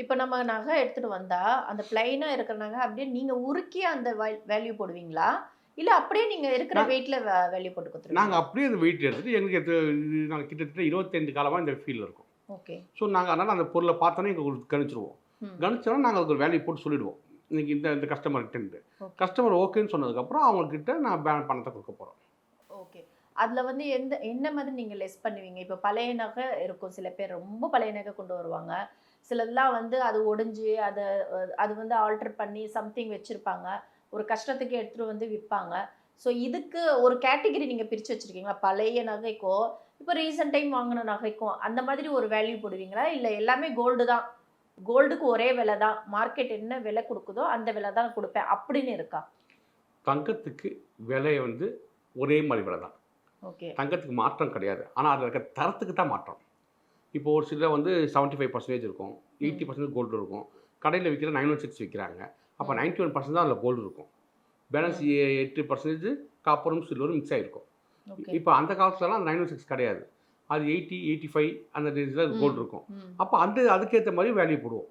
இப்ப நம்ம நகை எடுத்துட்டு வந்தா, அந்த பிளைனா இருக்கிற நகை அப்படியே நீங்க உருக்கி அந்த வேல்யூ போடுவீங்களா? இல்ல அப்படியே நீங்க இருக்கிற நான் வெயிட்ல வேல்யூ போட்டு நாங்க குடுத்துருவீங்களா? அப்படியே அந்த வெயிட் எடுத்துட்டு எங்களுக்கு இது நாங்க கிட்டத்தட்ட 25 காலமா இந்த ஃபீல்ட்ல இருக்கோம். ஓகே. ஸோ நாங்க அதனால அந்த பொருள பார்த்தோனே எங்களுக்கு கணிச்சுருவோம். ம். கணிச்சோனே நாங்க அதுக்கு ஒரு வேல்யூ போட்டு சொல்லிடுவோம். இன்னைக்கு இந்த இந்த கஸ்டமர்கிட்டன்ட்டு. ஓகே. கஸ்டமர் ஓகேன்னு சொன்னதுக்கப்புறம் அவங்க கிட்ட நான் பணத்த குடுக்க போறோம். ஓகே. அதுல வந்து என்ன மாதிரி நீங்க லெஸ் பண்ணுவீங்க? இப்ப பழைய நகை இருக்கும். சில பேர் ரொம்ப பழைய நகை கொண்டு வருவாங்க. சிலதெல்லாம் வந்து அது ஒடிஞ்சு, அது வந்து ஆல்டர் பண்ணி சம்திங் வச்சிருப்பாங்க. ஒரு கஷ்டத்துக்கு எடுத்துட்டு வந்து விப்பாங்க. ஸோ இதுக்கு ஒரு கேட்டகரி நீங்க பிரிச்சு வச்சிருக்கீங்களா? பழைய நகைக்கும், இப்ப ரீசென்ட் டைம் வாங்குன நகைக்கும், அந்த மாதிரி ஒரு வேல்யூ போடுவீங்களா? இல்ல எல்லாமே கோல்டு தான். கோல்டுக்கு ஒரே விலை தான். மார்க்கெட் என்ன விலை குடுக்குதோ, அந்த விலை தான் குடுப்பேன். அப்படின்னு இருக்கா? தங்கத்துக்கு விலை ஒரே மாரி விலை தான். ஓகே. தங்கத்துக்கு மாற்றம் கிடையாது. ஆனா அதுல இருக்க தரத்துக்கு தான் மாற்றம். இப்போ ஒரு சில 75% இருக்கும். ம். 80% கோல்டு இருக்கும். கடையில விக்கிற 916 விக்கிறாங்க. அப்ப ம். 91% தான் அதுல கோல்டு இருக்கும். பேலன்ஸ் ம். 8% காப்பரும், சில்வரும் மிக்ஸ் ஆயிருக்கும். ஓகே. இப்ப அந்த காலத்துலலாம் அந்த 916 கிடையாது. அது 80, 85 அந்த ரேஞ்சுல ம். கோல்டு இருக்கும். ம். அப்ப அதுக்கேத்த மாரி வேல்யூ போடுவோம்.